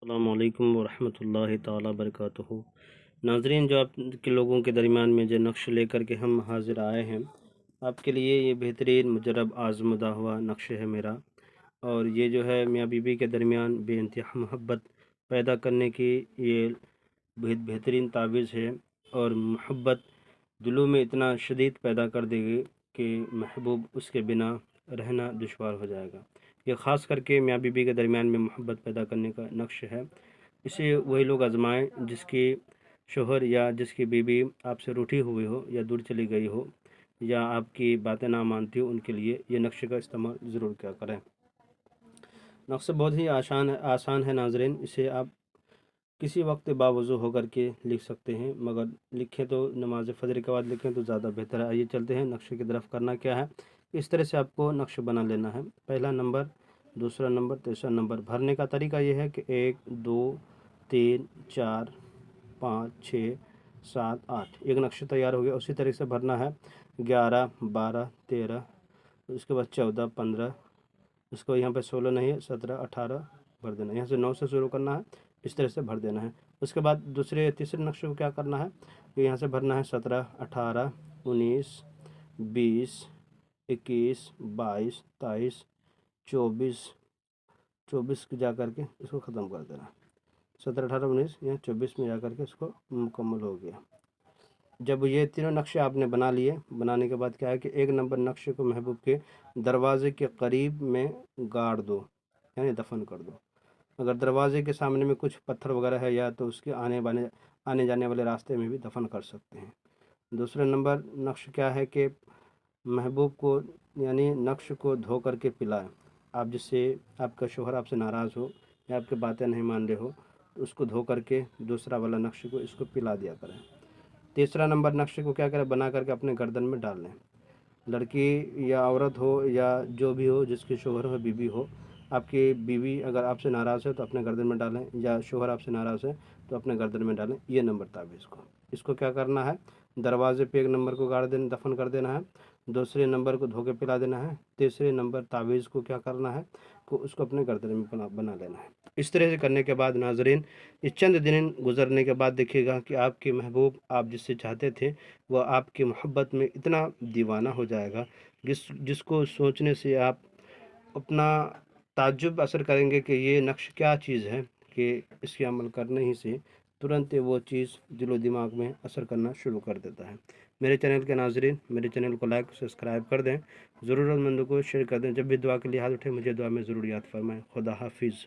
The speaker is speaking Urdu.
السلام علیکم ورحمۃ اللہ تعالیٰ وبرکاتہ۔ ناظرین، جو آپ کے لوگوں کے درمیان میں جو نقش لے کر کے ہم حاضر آئے ہیں، آپ کے لیے یہ بہترین مجرب آزمودہ ہوا نقش ہے میرا، اور یہ جو ہے میاں بیوی کے درمیان بے انتہا محبت پیدا کرنے کی یہ بہترین تعویذ ہے، اور محبت دلوں میں اتنا شدید پیدا کر دے گی کہ محبوب اس کے بنا رہنا دشوار ہو جائے گا۔ یہ خاص کر کے میاں بیوی کے درمیان میں محبت پیدا کرنے کا نقش ہے۔ اسے وہی لوگ آزمائیں جس کی شوہر یا جس کی بیوی آپ سے روٹھی ہوئی ہو یا دور چلی گئی ہو یا آپ کی باتیں نہ مانتی ہو، ان کے لیے یہ نقش کا استعمال ضرور کیا کریں۔ نقش بہت ہی آسان ہے ناظرین، اسے آپ کسی وقت باوضو ہو کر کے لکھ سکتے ہیں، مگر لکھیں تو نماز فجر کے بعد لکھیں تو زیادہ بہتر ہے۔ آئیے چلتے ہیں نقشے کی طرف۔ کرنا کیا ہے، اس طرح سے آپ کو نقش بنا لینا ہے۔ پہلا نمبر، دوسرا نمبر، تیسرا نمبر۔ بھرنے کا طریقہ یہ ہے کہ 1 2 3 4 5 6 7 8 ایک نقش تیار ہو گیا۔ اسی طریقے سے بھرنا ہے 11 12 13، اس کے بعد 14 15، اس کو یہاں پہ 16 نہیں ہے، 17 18 بھر دینا۔ یہاں سے 9 سے شروع کرنا ہے، اس طرح سے بھر دینا ہے۔ اس کے بعد تیسرے نقشے کو کیا کرنا ہے کہ یہاں سے بھرنا ہے 17 18 19 20 21 22 23 24 جا کر کے اس کو ختم کر دینا۔ 17 18 19 یہاں 24 میں جا کر کے اس کو مکمل ہو گیا۔ جب یہ تینوں نقشے آپ نے بنا لیے، بنانے کے بعد کیا ہے کہ ایک نمبر نقشے کو محبوب کے دروازے کے قریب میں گاڑ دو، یعنی دفن کر دو۔ اگر دروازے کے سامنے میں کچھ پتھر وغیرہ ہے یا تو اس کے آنے جانے والے راستے میں بھی دفن کر سکتے ہیں۔ دوسرے نمبر نقش کیا ہے کہ محبوب کو یعنی نقش کو دھو کر کے پلائیں۔ آپ جس سے آپ کا شوہر آپ سے ناراض ہو یا آپ کی باتیں نہیں مان رہے ہو تو اس کو دھو کر کے دوسرا والا نقش کو اس کو پلا دیا کریں۔ تیسرا نمبر نقش کو کیا کریں، بنا کر کے اپنے گردن میں ڈال لیں۔ لڑکی یا عورت ہو یا جو بھی ہو، جس کے شوہر ہو بیوی ہو، آپ کی بیوی اگر آپ سے ناراض ہے تو اپنے گردن میں ڈالیں، یا شوہر آپ سے ناراض ہے تو اپنے گردن میں ڈالیں۔ یہ نمبر تعویذ اس کو کیا کرنا ہے، دروازے پہ ایک نمبر کو گاڑ دینا، دفن کر دینا ہے۔ دوسرے نمبر کو دھو کے پلا دینا ہے۔ تیسرے نمبر تعویذ کو کیا کرنا ہے کہ اس کو اپنے گردن میں بنا لینا ہے۔ اس طرح سے کرنے کے بعد ناظرین، اس چند دن گزرنے کے بعد دیکھیے گا کہ آپ کے محبوب آپ جس سے چاہتے تھے وہ آپ کی محبت میں اتنا دیوانہ ہو جائے گا جس کو سوچنے سے آپ اپنا تعجب اثر کریں گے کہ یہ نقش کیا چیز ہے کہ اس کے عمل کرنے ہی سے ترنت وہ چیز دل و دماغ میں اثر کرنا شروع کر دیتا ہے۔ میرے چینل کے ناظرین، میرے چینل کو لائک سبسکرائب کر دیں، ضرورت مندوں کو شیئر کر دیں۔ جب بھی دعا کے لیے ہاتھ اٹھے مجھے دعا میں ضرور یاد فرمائیں۔ خدا حافظ۔